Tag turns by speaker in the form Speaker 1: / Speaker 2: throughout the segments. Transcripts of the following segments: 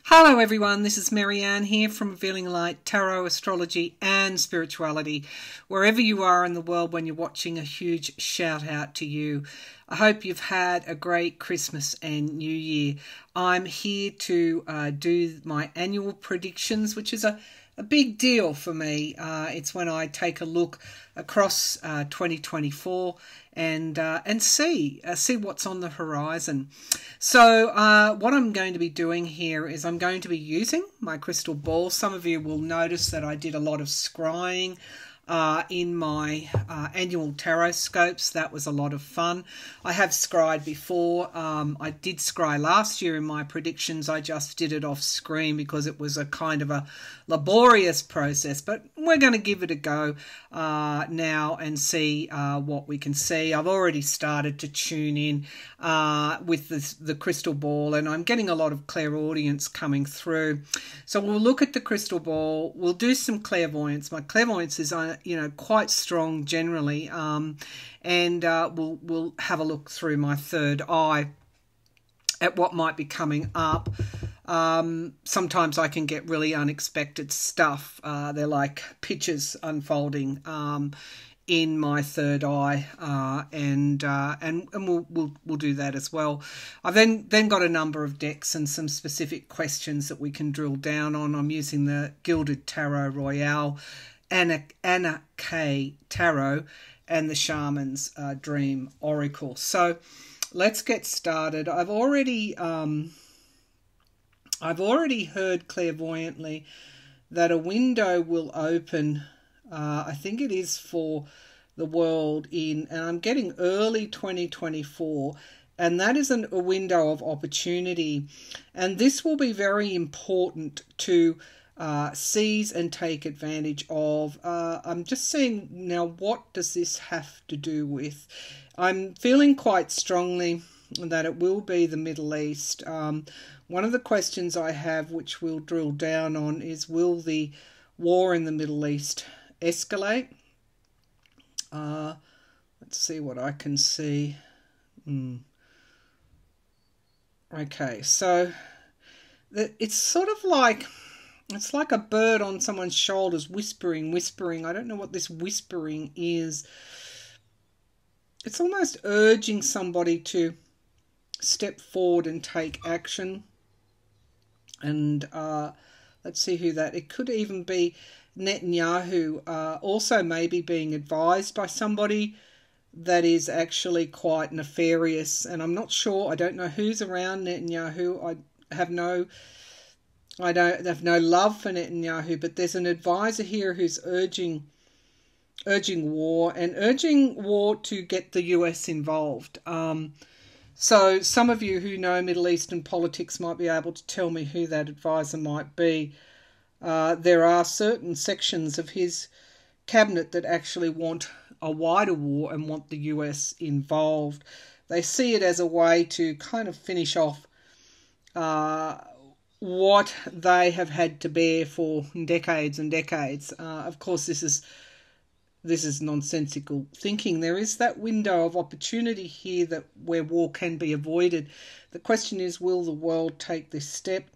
Speaker 1: Hello everyone, this is Maryann here from Revealing Light, Tarot, Astrology and Spirituality. Wherever you are in the world when you're watching, a huge shout out to you. I hope you've had a great Christmas and New Year. I'm here to do my annual predictions, which is a big deal for me. It's when I take a look across 2024 and see what's on the horizon. So what I'm going to be doing here is I'm going to be using my crystal ball. Some of you will notice that I did a lot of scrying in my annual tarot scopes. That was a lot of fun. I have scryed before. I did scry last year in my predictions. I just did it off screen because it was a kind of a laborious process, but we're going to give it a go now and see what we can see. I've already started to tune in with the crystal ball, and I'm getting a lot of clairaudience coming through. So we'll look at the crystal ball. We'll do some clairvoyance. My clairvoyance is quite strong generally, and we'll have a look through my third eye at what might be coming up. Sometimes I can get really unexpected stuff. They're like pictures unfolding in my third eye, and we'll do that as well. I've then got a number of decks and some specific questions that we can drill down on. I'm using the Gilded Tarot Royale, Anna K Tarot, and the Shaman's Dream Oracle. So let's get started. I've already heard clairvoyantly that a window will open. I think it is for the world and I'm getting early 2024, and that is a window of opportunity, and this will be very important to seize and take advantage of. I'm just seeing now, what does this have to do with? I'm feeling quite strongly that it will be the Middle East. One of the questions I have, which we'll drill down on, is will the war in the Middle East escalate? Let's see what I can see. Okay, so it's sort of like, it's like a bird on someone's shoulders whispering. I don't know what this whispering is. It's almost urging somebody to step forward and take action. And let's see who that... It could even be Netanyahu, also maybe being advised by somebody that is actually quite nefarious. And I'm not sure. I don't know who's around Netanyahu. I have no love for Netanyahu, but there's an advisor here who's urging war, and urging war to get the US involved. So some of you who know Middle Eastern politics might be able to tell me who that advisor might be. There are certain sections of his cabinet that actually want a wider war and want the US involved. They see it as a way to kind of finish off what they have had to bear for decades and decades. Of course, this is nonsensical thinking. There is that window of opportunity here that where war can be avoided. The question is, will the world take this step?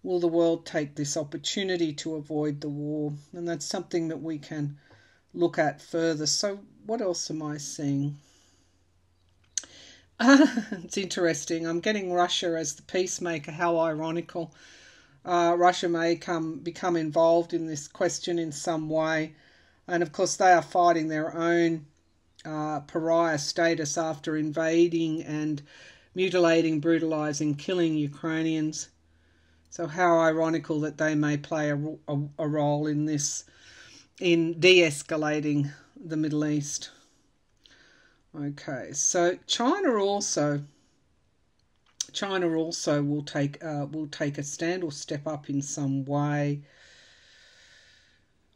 Speaker 1: Will the world take this opportunity to avoid the war? And that's something that we can look at further. So what else am I seeing? It's interesting. I'm getting Russia as the peacemaker. How ironical. Russia may become involved in this question in some way. And of course, they are fighting their own pariah status after invading and mutilating, brutalizing, killing Ukrainians. So how ironical that they may play a role in this, in de-escalating the Middle East. Okay, so China also will take a stand or step up in some way.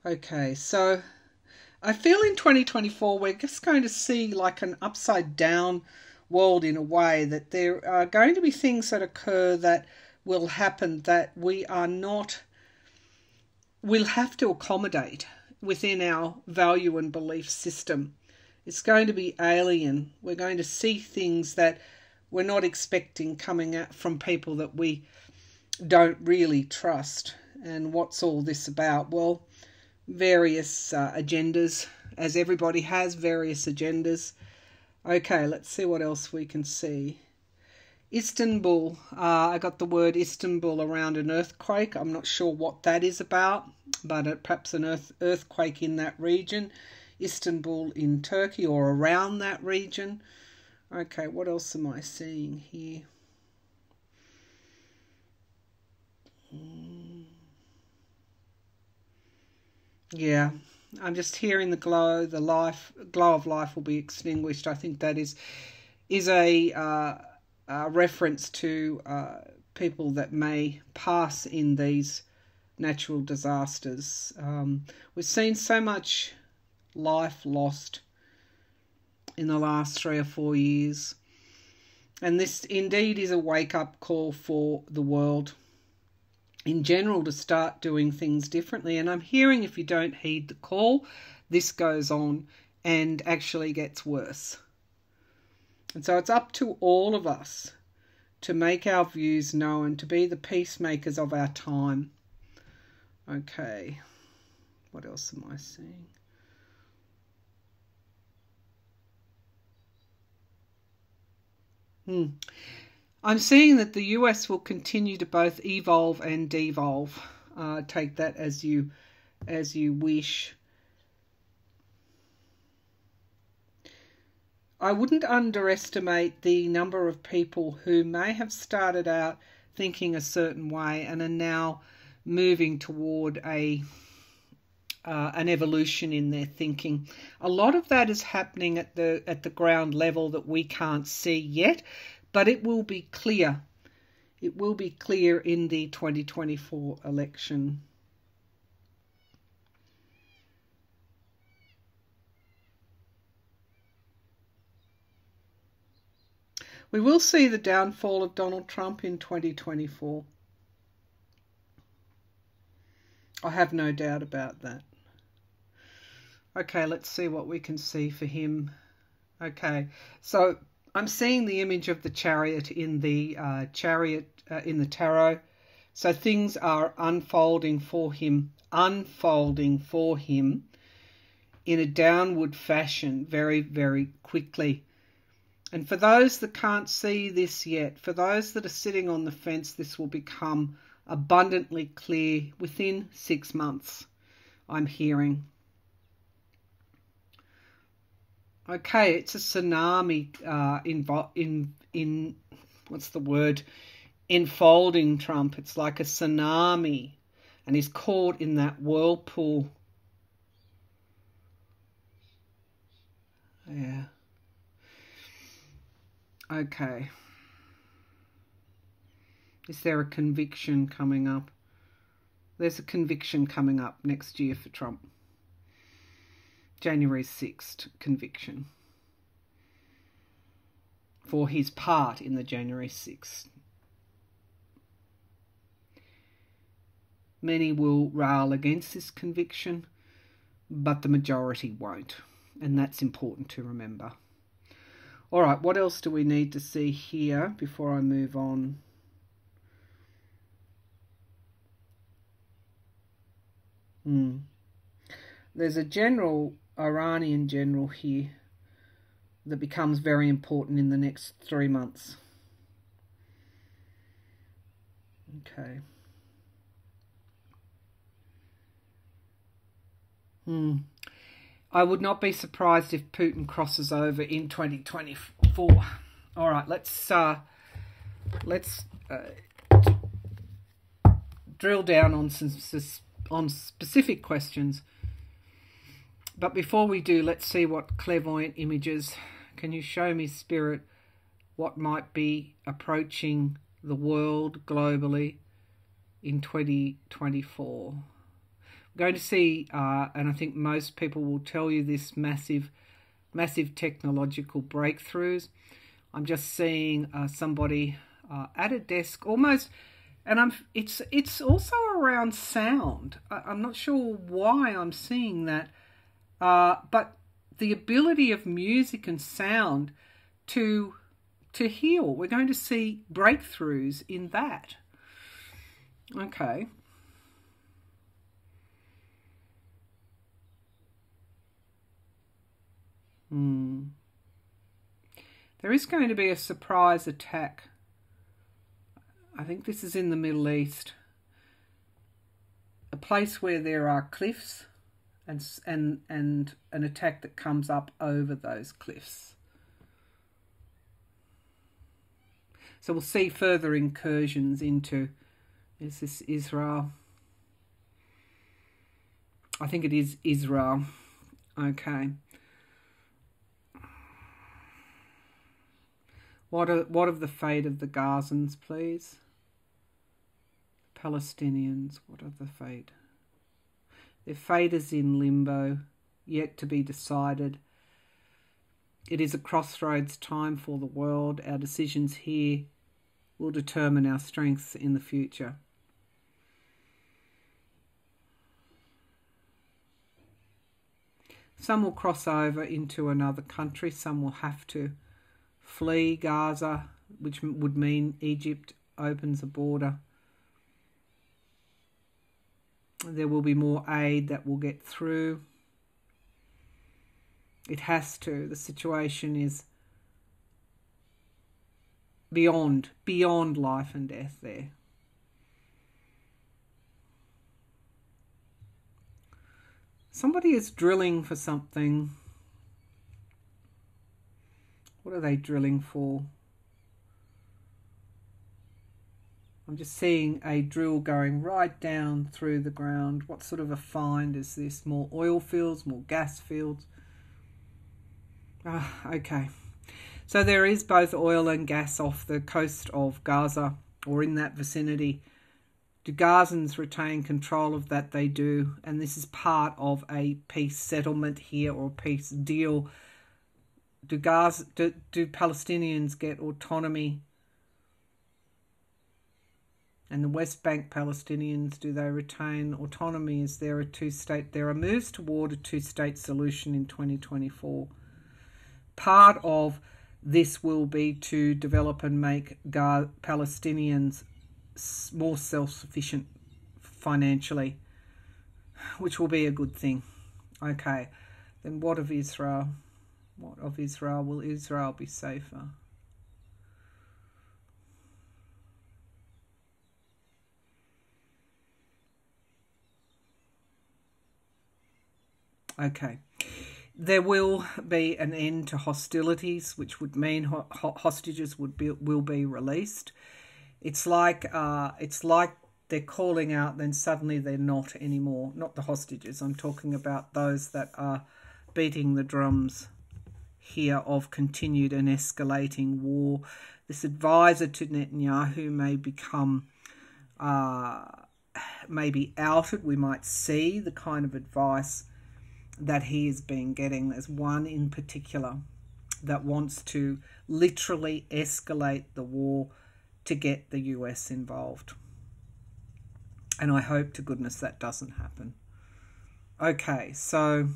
Speaker 1: Okay, so I feel in 2024 we're just going to see like an upside down world in a way, that there are going to be things that occur that will happen that we'll have to accommodate within our value and belief system. It's going to be alien. We're going to see things that we're not expecting coming out from people that we don't really trust. And what's all this about? Well, various agendas, as everybody has various agendas. Okay, let's see what else we can see. Istanbul, I got the word Istanbul around an earthquake. I'm not sure what that is about, but perhaps an earthquake in that region. Istanbul in Turkey or around that region. Okay, what else am I seeing here? Yeah, I'm just hearing the glow of life will be extinguished. I think that is a reference to people that may pass in these natural disasters. We've seen so much life lost in the last 3 or 4 years, and this indeed is a wake-up call for the world in general to start doing things differently. And I'm hearing if you don't heed the call, this goes on and actually gets worse. And so it's up to all of us to make our views known, to be the peacemakers of our time. Okay, what else am I seeing? I'm seeing that the US will continue to both evolve and devolve. Take that as you wish. I wouldn't underestimate the number of people who may have started out thinking a certain way and are now moving toward an evolution in their thinking. A lot of that is happening at the ground level that we can't see yet, but it will be clear. It will be clear in the 2024 election. We will see the downfall of Donald Trump in 2024. I have no doubt about that. Okay, let's see what we can see for him. Okay, so I'm seeing the image of the chariot in the in the tarot. So things are unfolding for him in a downward fashion very, very quickly. And for those that can't see this yet, for those that are sitting on the fence, this will become abundantly clear within 6 months, I'm hearing. Okay, it's a tsunami in what's the word? Enfolding Trump. It's like a tsunami, and he's caught in that whirlpool. Yeah. Okay. Is there a conviction coming up? There's a conviction coming up next year for Trump. January 6th, conviction for his part in the January 6th. Many will rail against this conviction, but the majority won't, and that's important to remember. All right, what else do we need to see here before I move on? There's a Iranian general here that becomes very important in the next 3 months. Okay. I would not be surprised if Putin crosses over in 2024. All right, let's drill down on some specific questions. But before we do, let's see what clairvoyant images. Can you show me, Spirit, what might be approaching the world globally in 2024? We're going to see, and I think most people will tell you this, massive technological breakthroughs. I'm just seeing somebody at a desk almost, and it's also around sound. I'm not sure why I'm seeing that. But the ability of music and sound to heal. We're going to see breakthroughs in that. Okay. There is going to be a surprise attack. I think this is in the Middle East. A place where there are cliffs and an attack that comes up over those cliffs. So we'll see further incursions into, is this Israel? I think it is Israel. Okay. What of the fate of the Gazans, please? Palestinians, what of the fate? Their fate is in limbo, yet to be decided. It is a crossroads time for the world. Our decisions here will determine our strengths in the future. Some will cross over into another country. Some will have to flee Gaza, which would mean Egypt opens a border. There will be more aid that will get through. It has to. The situation is beyond life and death there. Somebody is drilling for something. What are they drilling for? I'm just seeing a drill going right down through the ground. What sort of a find is this? More oil fields, more gas fields? Okay. So there is both oil and gas off the coast of Gaza or in that vicinity. Do Gazans retain control of that? They do. And this is part of a peace settlement here or a peace deal. Do Palestinians get autonomy? And the West Bank Palestinians, do they retain autonomy? Is there a two-state? There are moves toward a two-state solution in 2024. Part of this will be to develop and make Palestinians more self-sufficient financially, which will be a good thing. Okay, then what of Israel? What of Israel? Will Israel be safer? Okay. There will be an end to hostilities, which would mean hostages will be released. It's like they're calling out, then suddenly they're not anymore. Not the hostages. I'm talking about those that are beating the drums here of continued and escalating war. This advisor to Netanyahu may become maybe outed. We might see the kind of advice that he has been getting. There's one in particular that wants to literally escalate the war to get the US involved. And I hope to goodness that doesn't happen. Okay, so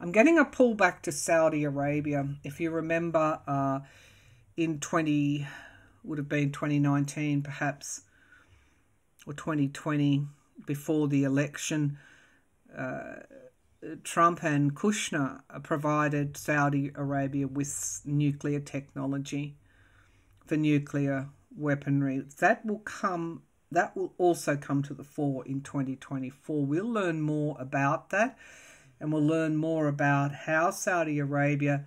Speaker 1: I'm getting a pull back to Saudi Arabia. If you remember, in 2019 perhaps, or 2020, before the election, Trump and Kushner provided Saudi Arabia with nuclear technology for nuclear weaponry. That will also come to the fore in 2024. We'll learn more about that, and we'll learn more about how Saudi Arabia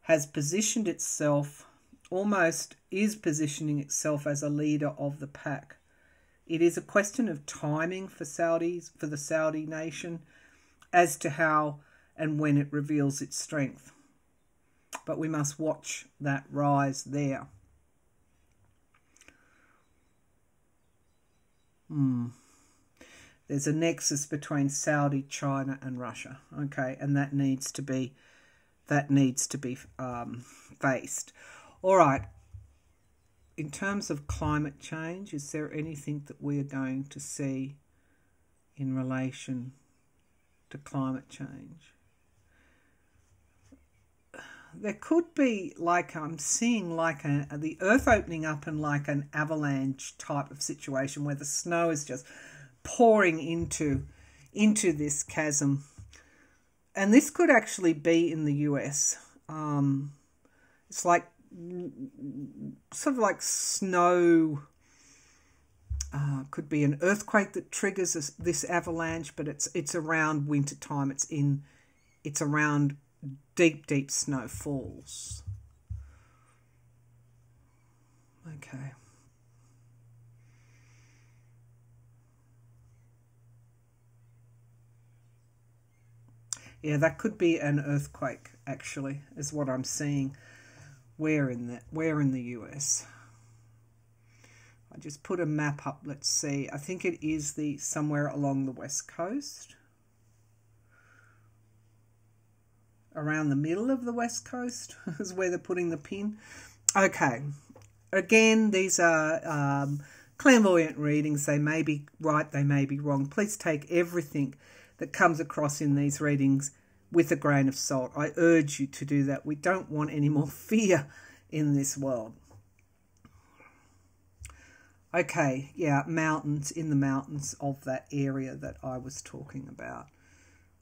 Speaker 1: has positioned itself, almost is positioning itself as a leader of the pack. It is a question of timing for the Saudi nation, as to how and when it reveals its strength. But we must watch that rise there. There's a nexus between Saudi, China and Russia. Okay, and that needs to be faced. All right. In terms of climate change, is there anything that we are going to see in relation to climate change? there could be, like, I'm seeing like the earth opening up and like an avalanche type of situation where the snow is just pouring into this chasm. And this could actually be in the US. It's like sort of like snow. Could be an earthquake that triggers this avalanche, but it's around winter time. It's around deep snowfalls. Okay. Yeah, that could be an earthquake, actually, is what I'm seeing. Where in the US? I just put a map up. Let's see. I think it is somewhere along the west coast. Around the middle of the west coast is where they're putting the pin. Okay. Again, these are clairvoyant readings. They may be right, they may be wrong. Please take everything that comes across in these readings with a grain of salt. I urge you to do that. We don't want any more fear in this world. Okay, yeah, mountains, in the mountains of that area that I was talking about.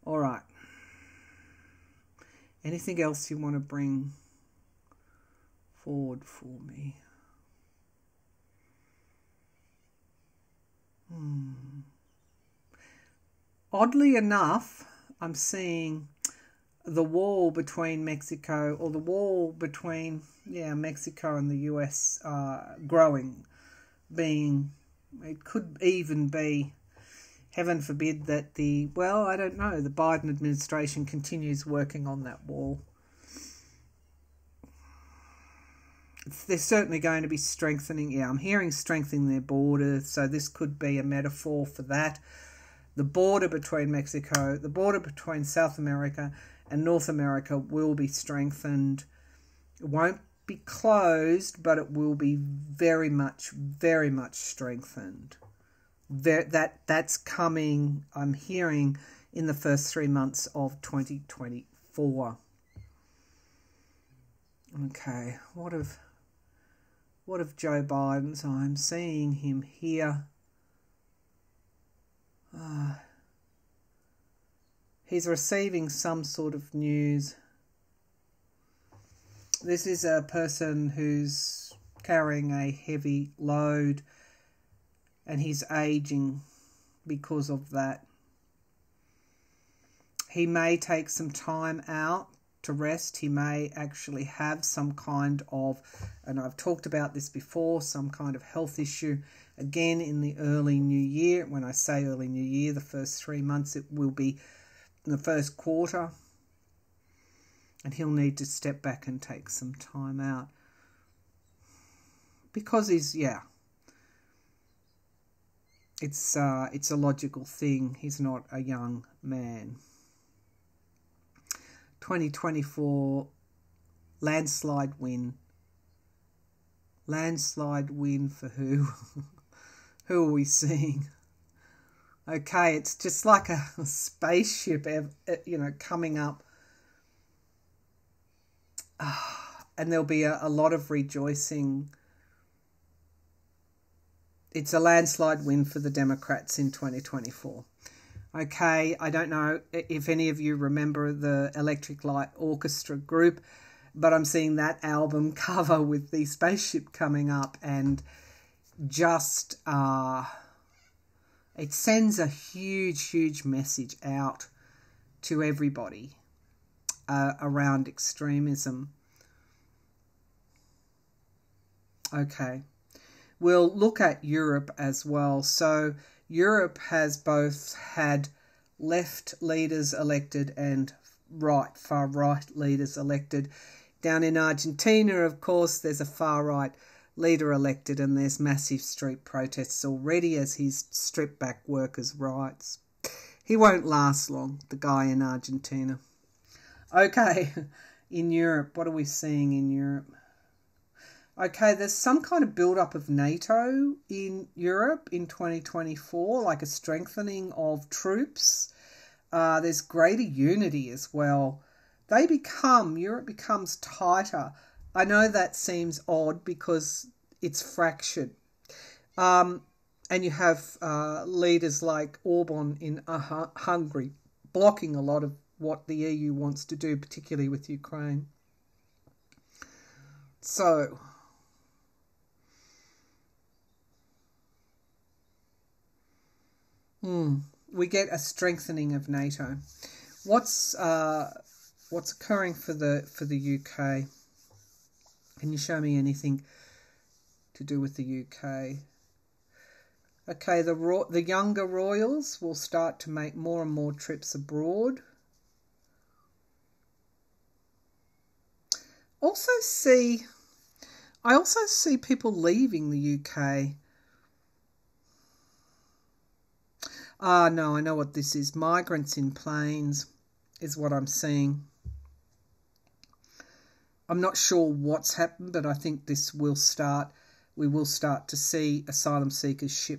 Speaker 1: All right. Anything else you want to bring forward for me? Oddly enough, I'm seeing the wall between Mexico, or the wall between, Mexico and the US growing, it could even be, heaven forbid, that I don't know, the Biden administration continues working on that wall. They're certainly going to be strengthening, I'm hearing strengthening their border, so this could be a metaphor for that. The border between Mexico, the border between South America and North America will be strengthened. It won't be closed, but it will be very much strengthened. That's coming, I'm hearing, in the first 3 months of 2024. Okay, what of Joe Biden's? I'm seeing him here. He's receiving some sort of news. This is a person who's carrying a heavy load, and he's aging because of that. He may take some time out to rest. He may actually have some kind of, and I've talked about this before, some kind of health issue. Again, in the early new year. When I say early new year, the first 3 months, it will be in the first quarter. And he'll need to step back and take some time out. Because it's a logical thing. He's not a young man. 2024, landslide win. Landslide win for who? Who are we seeing? Okay, it's just like a spaceship, coming up. And there'll be a lot of rejoicing. It's a landslide win for the Democrats in 2024. Okay, I don't know if any of you remember the Electric Light Orchestra group, but I'm seeing that album cover with the spaceship coming up, and just it sends a huge message out to everybody around extremism. Okay, we'll look at Europe as well. So Europe has both had left leaders elected and far right leaders elected. Down in Argentina, of course, there's a far right leader elected, and there's massive street protests already as he's stripped back workers' rights. He won't last long, the guy in Argentina. Okay, in Europe, what are we seeing in Europe? Okay, there's some kind of build-up of NATO in Europe in 2024, like a strengthening of troops. There's greater unity as well. Europe becomes tighter. I know that seems odd because it's fractured. And you have leaders like Orban in Hungary blocking a lot of what the EU wants to do, particularly with Ukraine. So, we get a strengthening of NATO. What's occurring for the UK? Can you show me anything to do with the UK? Okay, the younger royals will start to make more and more trips abroad. I also see people leaving the UK. No, I know what this is. Migrants in planes is what I'm seeing. I'm not sure what's happened, but I think this will start. We will start to see asylum seekers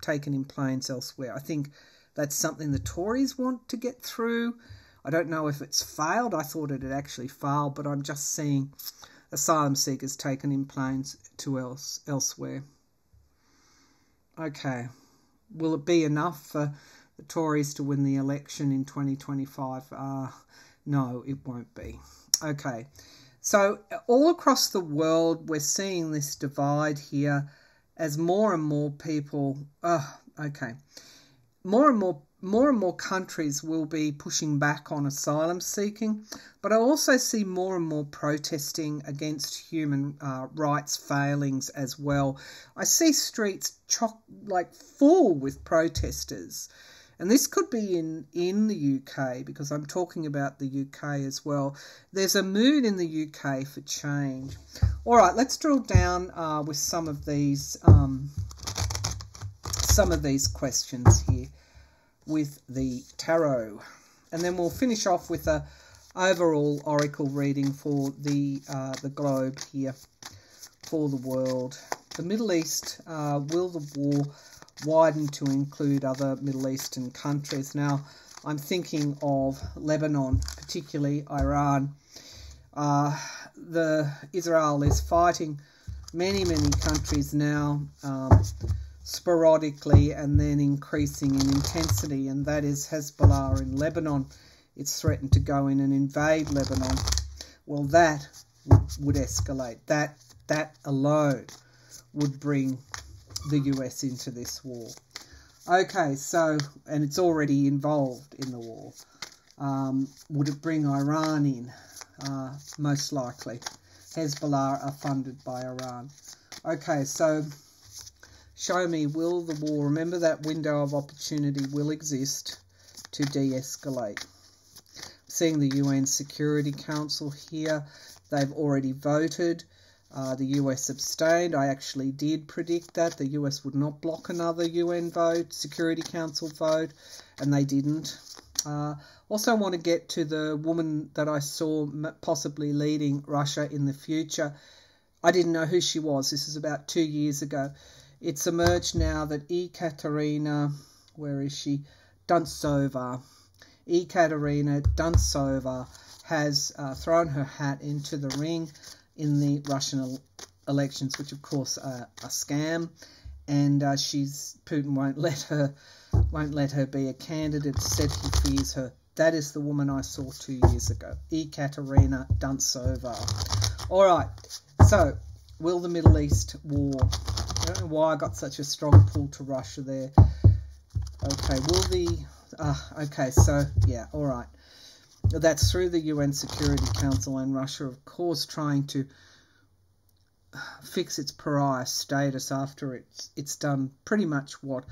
Speaker 1: taken in planes elsewhere. I think that's something the Tories want to get through. I don't know if it's failed. I thought it had actually failed, but I'm just seeing asylum seekers taken in planes to elsewhere. Okay. Will it be enough for the Tories to win the election in 2025? No, it won't be. Okay. So all across the world, we're seeing this divide here as more and more people... More and more countries will be pushing back on asylum seeking, but I also see more and more protesting against human rights failings as well. I see streets full with protesters, and this could be in the UK because I'm talking about the UK as well. There's a mood in the UK for change. All right, let's drill down with some of these questions here with the tarot, and then we'll finish off with a overall oracle reading for the globe here, for the world. The Middle East, will the war widen to include other Middle Eastern countries? Now, I'm thinking of Lebanon, particularly Iran. Israel is fighting many countries now, sporadically and then increasing in intensity, and that is Hezbollah in Lebanon. It's threatened to go in and invade Lebanon. Well, that would escalate. That alone would bring the US into this war. Okay, so, and it's already involved in the war. Would it bring Iran in? Most likely. Hezbollah are funded by Iran. Okay, so show me, will the war, remember that window of opportunity will exist to de-escalate. Seeing the UN Security Council here, they've already voted. The US abstained. I actually did predict that. The US would not block another UN vote, Security Council vote, and they didn't. Also want to get to the woman that I saw possibly leading Russia in the future. I didn't know who she was. This is about 2 years ago. It's emerged now that Ekaterina, where is she? Duntsova. Ekaterina Duntsova has thrown her hat into the ring in the Russian elections, which of course are a scam, and Putin won't let her be a candidate. Said he fears her. That is the woman I saw 2 years ago, Ekaterina Duntsova. All right, so will the Middle East war? I don't know why I got such a strong pull to Russia there. Okay, will the... okay, so, yeah, all right. That's through the UN Security Council, and Russia, of course, trying to fix its pariah status after it's done pretty much what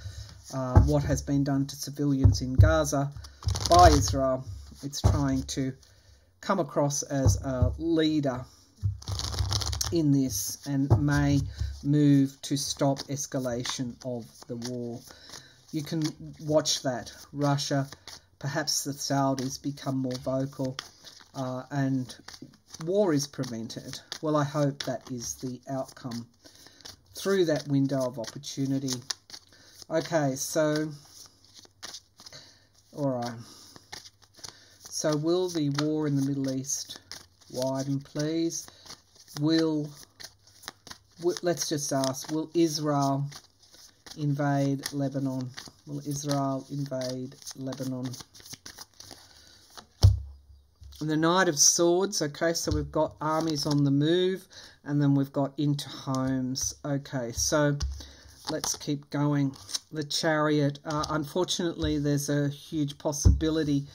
Speaker 1: has been done to civilians in Gaza by Israel. It's trying to come across as a leader in this and may move to stop escalation of the war. You can watch that. Russia, perhaps the Saudis become more vocal and war is prevented. Well, I hope that is the outcome through that window of opportunity. Okay, so, all right. So will the war in the Middle East widen, please? Let's just ask, will Israel invade Lebanon? Will Israel invade Lebanon? And the Knight of Swords, okay, so we've got armies on the move, and then we've got into homes. Okay, so let's keep going. The Chariot, unfortunately, there's a huge possibility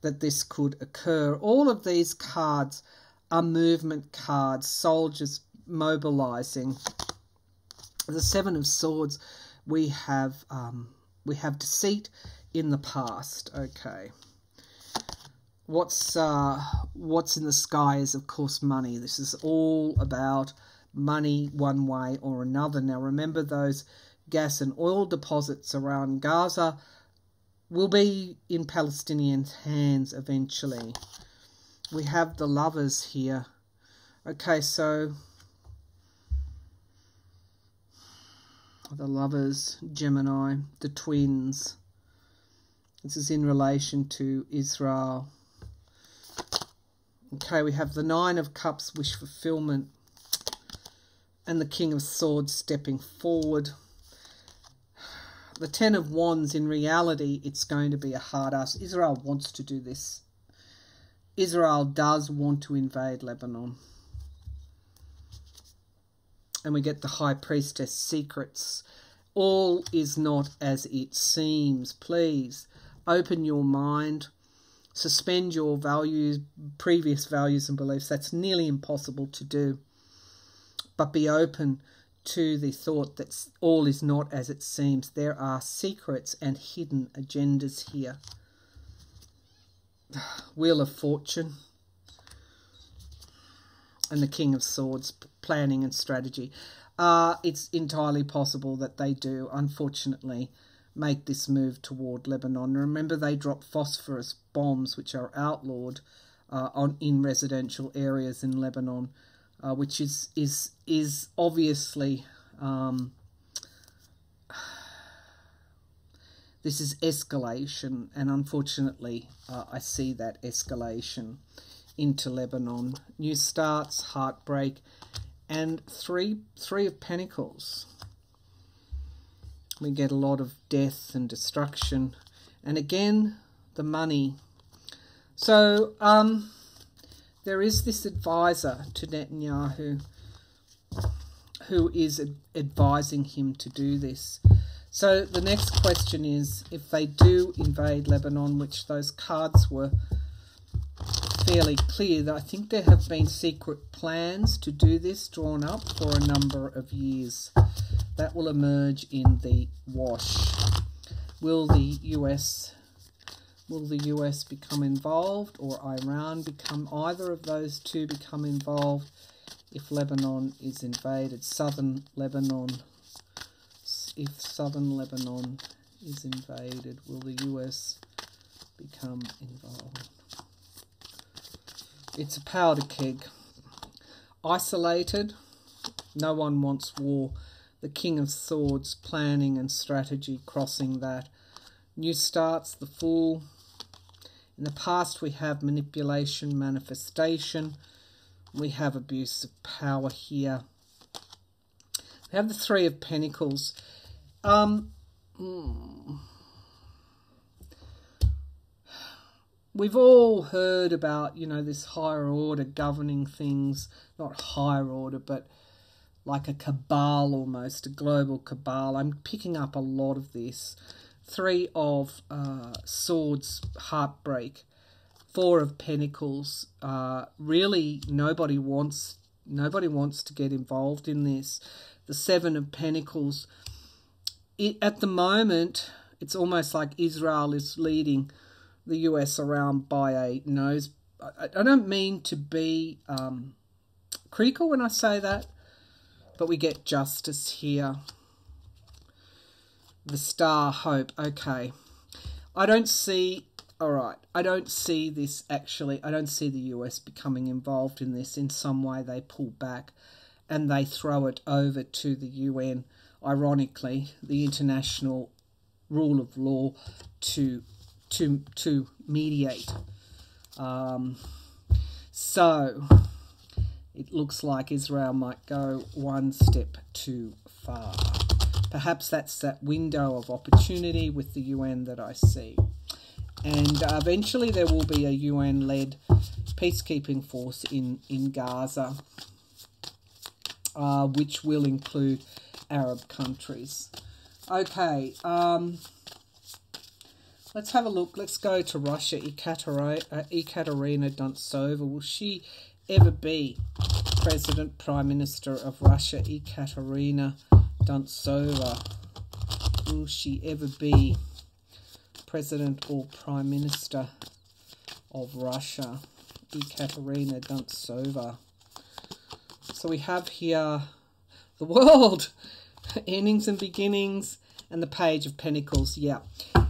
Speaker 1: that this could occur. All of these cards are movement cards, soldiers mobilizing. The Seven of Swords, we have deceit in the past. Okay. What's in the sky is, of course, money. This is all about money one way or another. Now, remember, those gas and oil deposits around Gaza will be in Palestinian hands eventually. We have the Lovers here. Okay, so the Lovers, Gemini, the Twins. This is in relation to Israel. Okay, we have the Nine of Cups, wish fulfillment, and the King of Swords stepping forward. The Ten of Wands, in reality, it's going to be a hard ask. Israel wants to do this. Israel does want to invade Lebanon. And we get the High Priestess, secrets. All is not as it seems. Please open your mind. Suspend your values, previous values and beliefs. That's nearly impossible to do. But be open to the thought that all is not as it seems. There are secrets and hidden agendas here. Wheel of Fortune. And the King of Swords, planning and strategy. It's entirely possible that they do, unfortunately, make this move toward Lebanon. Remember, they drop phosphorus bombs, which are outlawed in residential areas in Lebanon, which is obviously this is escalation, and unfortunately, I see that escalation into Lebanon. New starts, heartbreak, and three of Pentacles. We get a lot of death and destruction. And again, the money. So, there is this advisor to Netanyahu who is advising him to do this. So, the next question is, if they do invade Lebanon, which those cards were fairly clear, I think there have been secret plans to do this drawn up for a number of years. That will emerge in the wash. Will the US become involved, or Iran become, either of those two become involved if Lebanon is invaded? Southern Lebanon. If southern Lebanon is invaded, will the US become involved? It's a powder keg. Isolated. No one wants war. The King of Swords, planning and strategy, crossing that. New starts, the Fool. In the past, we have manipulation, manifestation. We have abuse of power here. We have the Three of Pentacles. We've all heard about, this higher order governing things. Not higher order, but like a cabal almost, a global cabal. I'm picking up a lot of this. Three of Swords, heartbreak. Four of Pentacles. Really, nobody wants to get involved in this. The Seven of Pentacles. At the moment, it's almost like Israel is leading the US around by a nose. I don't mean to be critical when I say that, but we get justice here. The Star, hope. Okay. I don't see this actually. I don't see the US becoming involved in this. In some way they pull back and they throw it over to the UN. Ironically, the international rule of law to mediate. So it looks like Israel might go one step too far. Perhaps that's that window of opportunity with the UN that I see. And eventually there will be a UN-led peacekeeping force in Gaza, which will include Arab countries. Okay, let's have a look. Let's go to Russia. Ekaterina Duntsova. Will she ever be President, Prime Minister of Russia? Ekaterina Duntsova. Will she ever be President or Prime Minister of Russia? Ekaterina Duntsova. So we have here the world, endings and beginnings, and the Page of Pentacles. Yeah.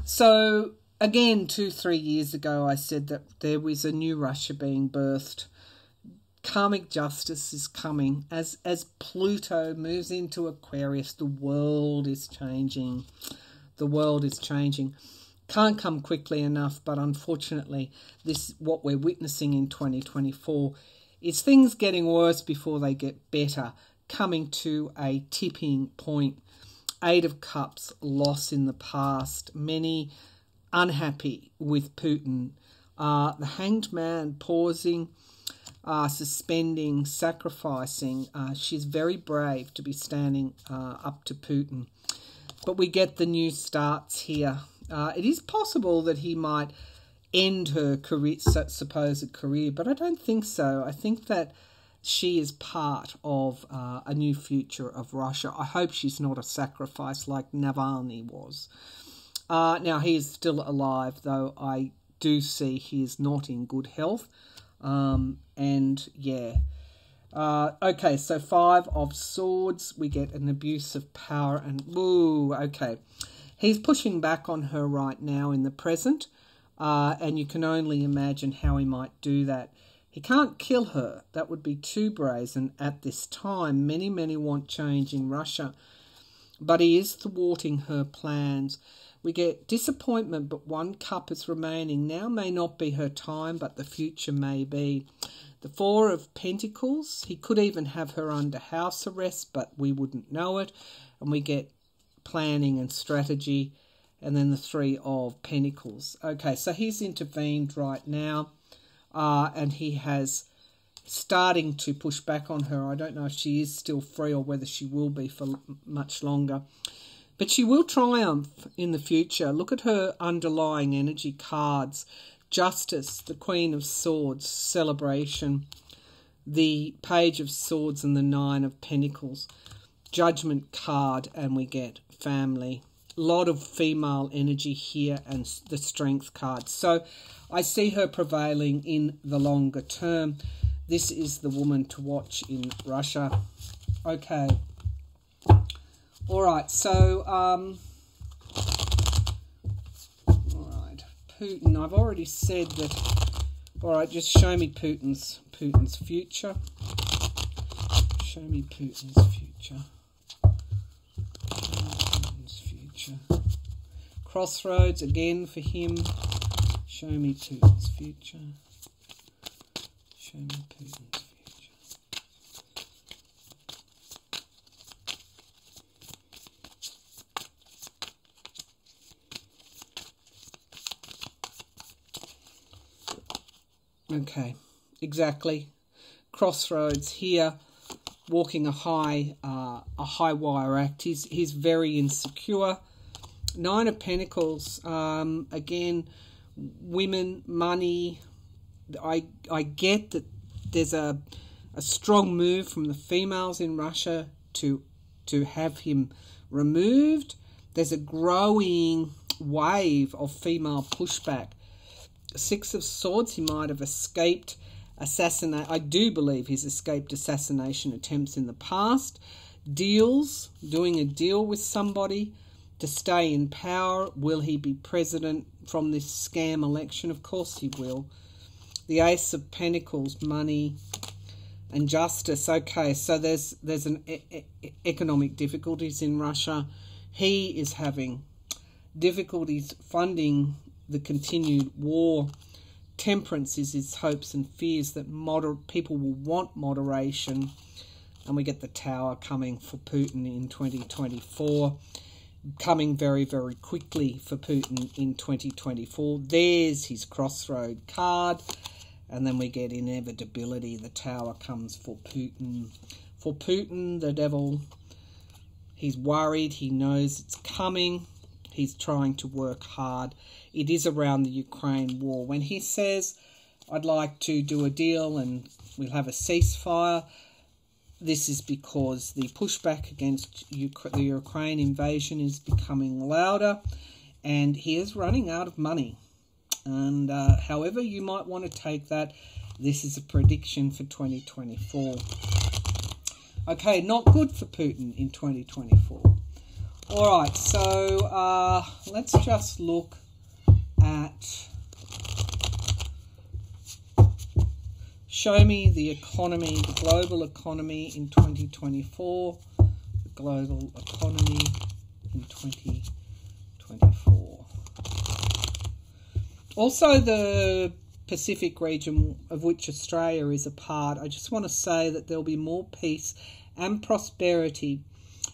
Speaker 1: So again, 2-3 years ago, I said that there was a new Russia being birthed. Karmic justice is coming. As Pluto moves into Aquarius, the world is changing. The world is changing. Can't come quickly enough, but unfortunately, what we're witnessing in 2024 is things getting worse before they get better, coming to a tipping point. 8 of Cups, loss in the past, many unhappy with Putin. The Hanged Man pausing, suspending, sacrificing. She's very brave to be standing up to Putin. But we get the new starts here. It is possible that he might end her career, supposed career, but I don't think so. I think that she is part of a new future of Russia. I hope she's not a sacrifice like Navalny was. Now, he is still alive, though I do see he is not in good health. And, yeah. Okay, so 5 of Swords. We get an abuse of power and... Ooh, okay. He's pushing back on her right now in the present. And you can only imagine how he might do that. He can't kill her. That would be too brazen at this time. Many want change in Russia. But he is thwarting her plans. We get disappointment, but 1 cup is remaining. Now may not be her time, but the future may be. The 4 of Pentacles. He could even have her under house arrest, but we wouldn't know it. And we get planning and strategy. And then the 3 of Pentacles. Okay, so he's intervened right now. And he has starting to push back on her. I don't know if she is still free or whether she will be for much longer. But she will triumph in the future. Look at her underlying energy cards. Justice, the Queen of Swords, celebration, the Page of Swords and the 9 of Pentacles. Judgment card, and we get family. A lot of female energy here and the Strength card. So I see her prevailing in the longer term. This is the woman to watch in Russia. Okay. All right. So, all right. Putin. I've already said that. All right. Just show me Putin's future. Show me Putin's future. Crossroads again for him. Show me Putin's future. Show me Putin's future. Okay, exactly. Crossroads here. Walking a high wire act. He's very insecure. 9 of Pentacles, again, women, money. I get that there's a strong move from the females in Russia to have him removed. There's a growing wave of female pushback. 6 of Swords, he might have escaped assassination. I do believe he's escaped assassination attempts in the past. Deals, doing a deal with somebody to stay in power. Will he be president from this scam election? Of course he will. The Ace of Pentacles, money and justice. Okay, so there's an economic difficulties in Russia. He is having difficulties funding the continued war. Temperance is his hopes and fears that people will want moderation. And we get the Tower coming for Putin in 2024. Coming very, very quickly for Putin in 2024. There's his crossroad card. And then we get inevitability. The Tower comes for Putin. For Putin, the devil, he's worried. He knows it's coming. He's trying to work hard. It is around the Ukraine war. When he says, I'd like to do a deal and we'll have a ceasefire, this is because the pushback against the Ukraine invasion is becoming louder and he is running out of money. And however you might want to take that, this is a prediction for 2024. Okay, not good for Putin in 2024. All right, so let's just look at, show me the economy, the global economy in 2024, the global economy in 2024. Also the Pacific region, of which Australia is a part, I just want to say that there'll be more peace and prosperity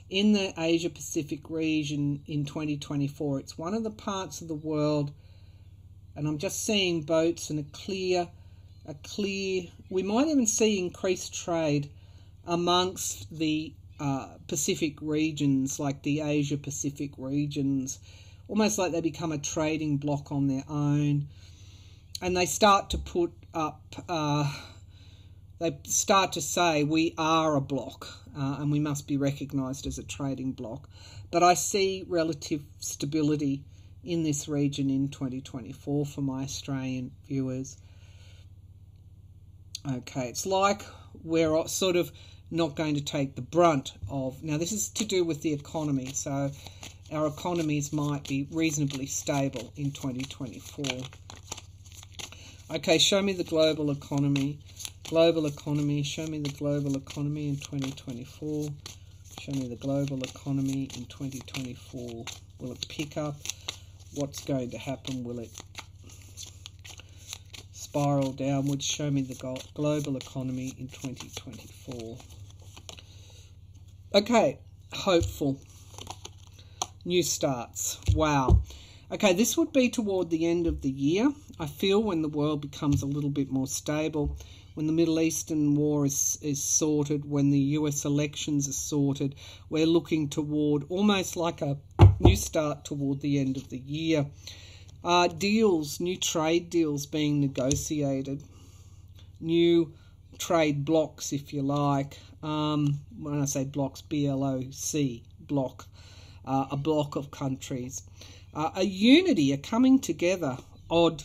Speaker 1: in the Asia-Pacific region in 2024. It's one of the parts of the world, and I'm just seeing boats and a clear, we might even see increased trade amongst the Pacific regions, like the Asia-Pacific regions, almost like they become a trading bloc on their own, and they start to put up, they start to say, we are a bloc, and we must be recognised as a trading bloc. But I see relative stability in this region in 2024 for my Australian viewers. Okay, it's like we're sort of not going to take the brunt of... Now, this is to do with the economy, so our economies might be reasonably stable in 2024. Okay, show me the global economy. Global economy, show me the global economy in 2024. Show me the global economy in 2024. Will it pick up? What's going to happen? Will it spiral downwards? Show me the global economy in 2024. Okay, hopeful. New starts. Wow. Okay, this would be toward the end of the year. I feel when the world becomes a little bit more stable, when the Middle Eastern war is sorted, when the US elections are sorted, we're looking toward almost like a new start toward the end of the year. Deals, new trade deals being negotiated, new trade blocks, if you like. When I say blocks, B-L-O-C, block, a block of countries. A unity, a coming together, odd.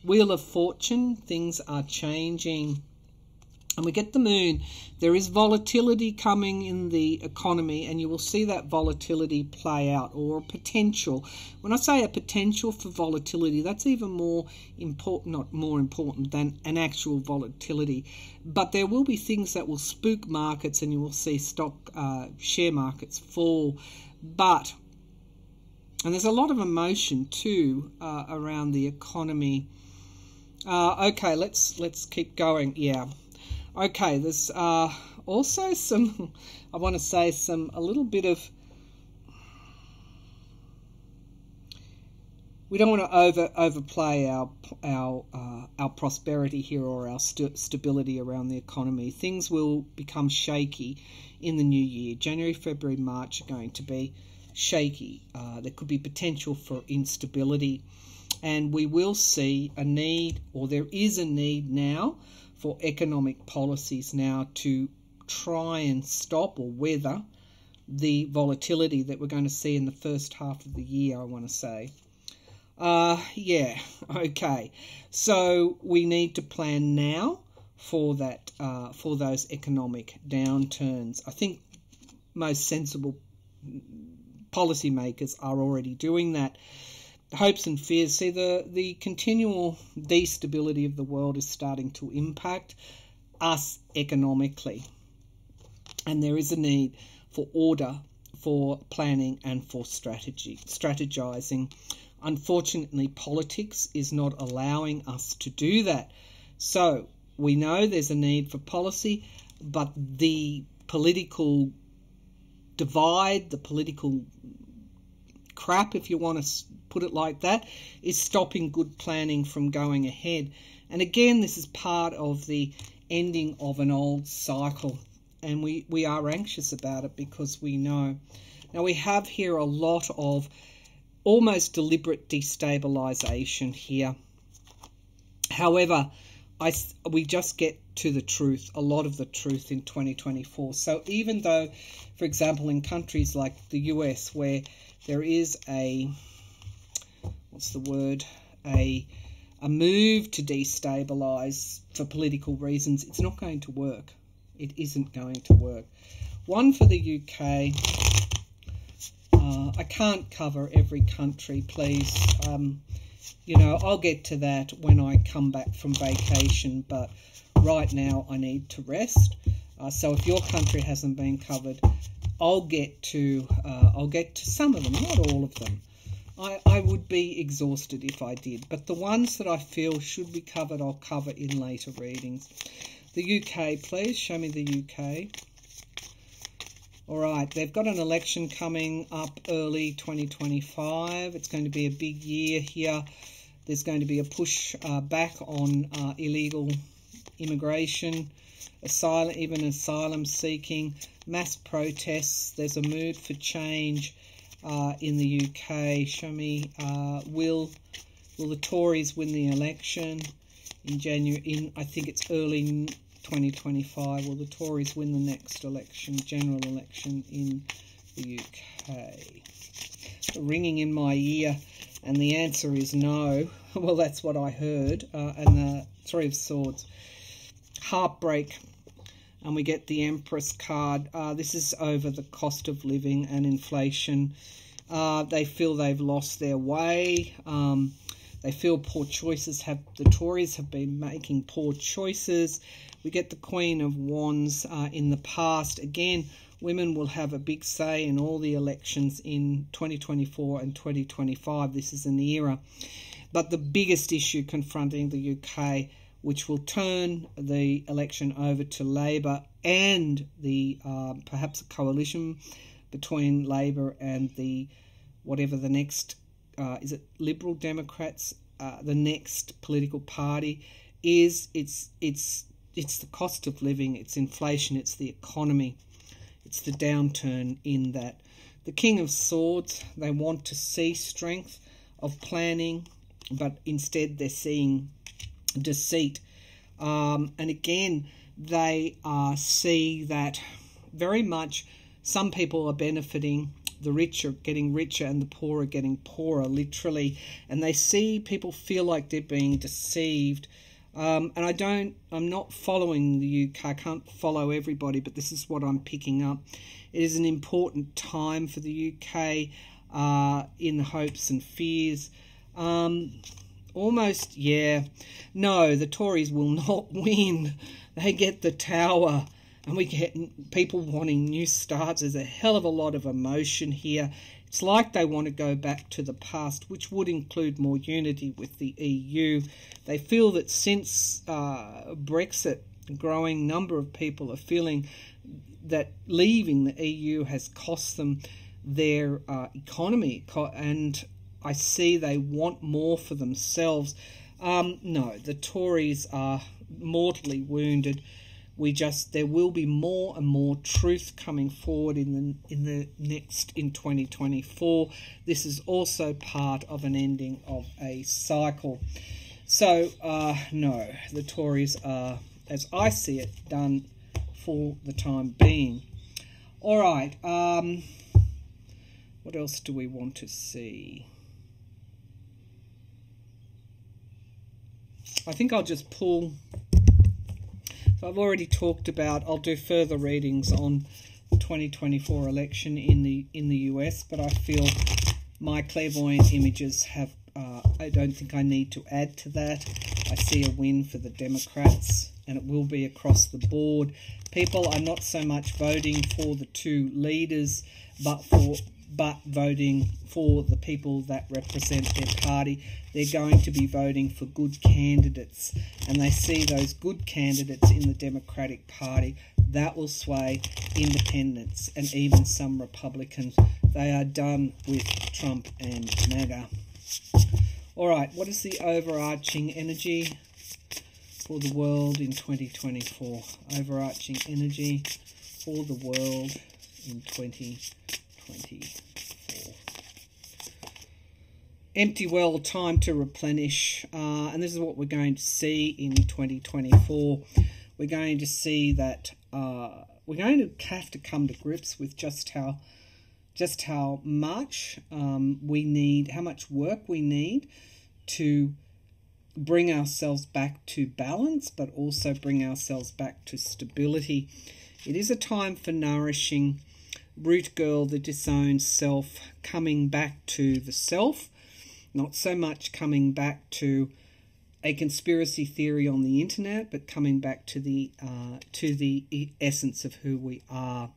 Speaker 1: Wheel of Fortune, things are changing. And we get the moon. There is volatility coming in the economy, and you will see that volatility play out, or a potential. When I say a potential for volatility, that's even more important, not more important than an actual volatility. But there will be things that will spook markets, and you will see share markets fall. And there's a lot of emotion too around the economy. Okay, let's keep going. Yeah. Okay, there's also some, I want to say a little bit of, we don't want to overplay our prosperity here, or our stability around the economy. Things will become shaky in the new year. January, February, March are going to be shaky. There could be potential for instability, and we will see a need, or there is a need now, for economic policies now to try and stop or weather the volatility that we're going to see in the first half of the year, I want to say. Yeah, okay. So we need to plan now for that, for those economic downturns. I think most sensible policymakers are already doing that. Hopes and fears. See, the continual destability of the world is starting to impact us economically. And there is a need for order, for planning, and for strategizing. Unfortunately, politics is not allowing us to do that. So we know there's a need for policy, but the political divide, the political crap, if you want to put it like that, is stopping good planning from going ahead. And again, this is part of the ending of an old cycle, and we are anxious about it because we know. Now, we have here a lot of almost deliberate destabilization here. However, we just get to the truth, a lot of the truth in 2024. So even though, for example, in countries like the US, where there is a move to destabilize for political reasons, it's not going to work. It isn't going to work. One for the UK. I can't cover every country, please. You know, I'll get to that when I come back from vacation, but right now I need to rest. So if your country hasn't been covered, I'll get to some of them, not all of them. I would be exhausted if I did, but the ones that I feel should be covered, I'll cover in later readings. The UK, please, show me the UK. All right, they've got an election coming up early 2025. It's going to be a big year here. There's going to be a push back on illegal immigration, asylum seeking, mass protests. There's a mood for change in the UK. Show me, will the Tories win the election in January? I think it's early 2025. Will the Tories win the next election, general election in the UK? Ringing in my ear, and the answer is no. Well, that's what I heard. And the Three of Swords. Heartbreak. And we get the Empress card. This is over the cost of living and inflation. They feel they've lost their way. They feel poor choices the Tories have been making poor choices. We get the Queen of Wands in the past. Again, women will have a big say in all the elections in 2024 and 2025. This is an era. But the biggest issue confronting the UK, which will turn the election over to Labour and the perhaps a coalition between Labour and the whatever the next is it Liberal Democrats, the next political party, is it's the cost of living, it's inflation, it's the economy, it's the downturn in that. The King of Swords, they want to see strength of planning, but instead they're seeing deceit. And again, they see that very much some people are benefiting, the rich are getting richer and the poor are getting poorer, literally. And they see people feel like they're being deceived. And I'm not following the UK. I can't follow everybody, but this is what I'm picking up. It is an important time for the UK in the hopes and fears. Almost, yeah. No, the Tories will not win. They get the Tower, and we get people wanting new starts. There's a hell of a lot of emotion here. It's like they want to go back to the past, which would include more unity with the EU. They feel that since Brexit, a growing number of people are feeling that leaving the EU has cost them their economy, and I see they want more for themselves. No, the Tories are mortally wounded. There will be more and more truth coming forward in 2024. This is also part of an ending of a cycle. So, no, the Tories are, as I see it, done for the time being. All right, what else do we want to see? I think I'll just pull. So I've already talked about, I'll do further readings on the 2024 election in the US, but I feel my clairvoyant images have, I don't think I need to add to that. I see a win for the Democrats, and it will be across the board. People are not so much voting for the two leaders, but for but voting for the people that represent their party. They're going to be voting for good candidates, and they see those good candidates in the Democratic Party. That will sway independents and even some Republicans. They are done with Trump and MAGA. All right, what is the overarching energy for the world in 2024? Overarching energy for the world in 2024. Empty well, time to replenish. And this is what we're going to see in 2024. We're going to see that we're going to have to come to grips with just how much we need, how much work we need to bring ourselves back to balance, but also bring ourselves back to stability. It is a time for nourishing. Root girl, the disowned self, coming back to the self, not so much coming back to a conspiracy theory on the internet, but coming back to the essence of who we are.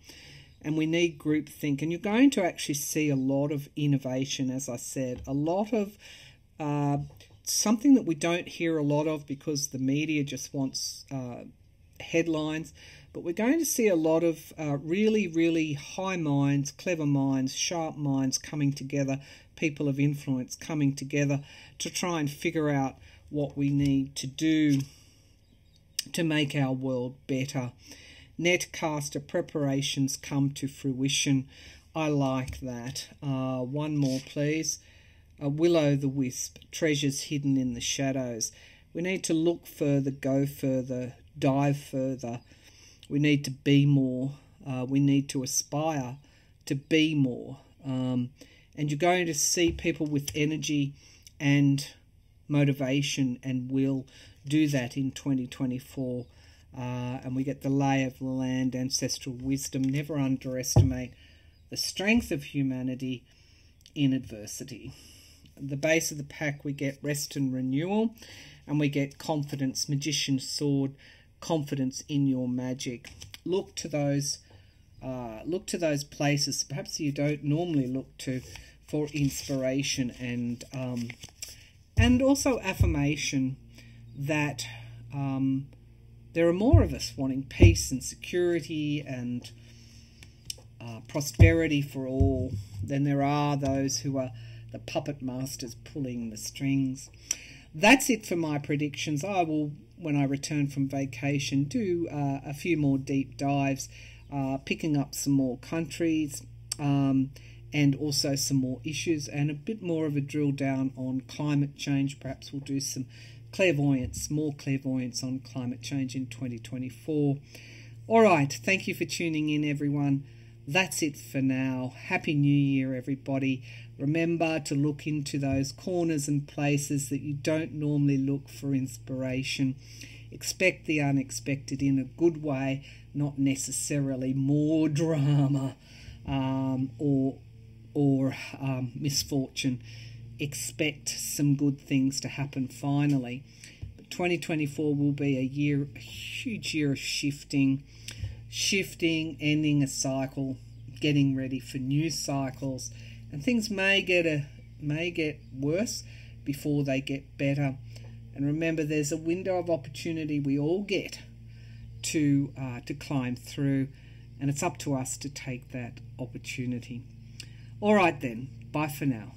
Speaker 1: And we need groupthink, and you're going to actually see a lot of innovation, as I said, a lot of something that we don't hear a lot of because the media just wants headlines. But we're going to see a lot of really, really high minds, clever minds, sharp minds coming together, people of influence coming together to try and figure out what we need to do to make our world better. Netcaster preparations come to fruition. I like that. One more, please. Will-o'-the-wisp, treasures hidden in the shadows. We need to look further, go further, dive further. We need to be more. We need to aspire to be more. And you're going to see people with energy and motivation and will do that in 2024. And we get the lay of the land, ancestral wisdom. Never underestimate the strength of humanity in adversity. At the base of the pack, we get rest and renewal, and we get confidence, magician's sword, confidence in your magic. Look to those places perhaps you don't normally look to for inspiration and also affirmation that there are more of us wanting peace and security and prosperity for all than there are those who are the puppet masters pulling the strings. That's it for my predictions. I will, when I return from vacation, do a few more deep dives, picking up some more countries and also some more issues and a bit more of a drill down on climate change. Perhaps we'll do some clairvoyance, more clairvoyance on climate change in 2024. All right, thank you for tuning in, everyone. That's it for now. Happy New Year, everybody. Remember to look into those corners and places that you don't normally look for inspiration. Expect the unexpected in a good way, not necessarily more drama or misfortune. Expect some good things to happen finally. But 2024 will be a huge year of shifting, ending a cycle, getting ready for new cycles, and things may get worse before they get better. And remember, there's a window of opportunity we all get to climb through, and it's up to us to take that opportunity. All right then, bye for now.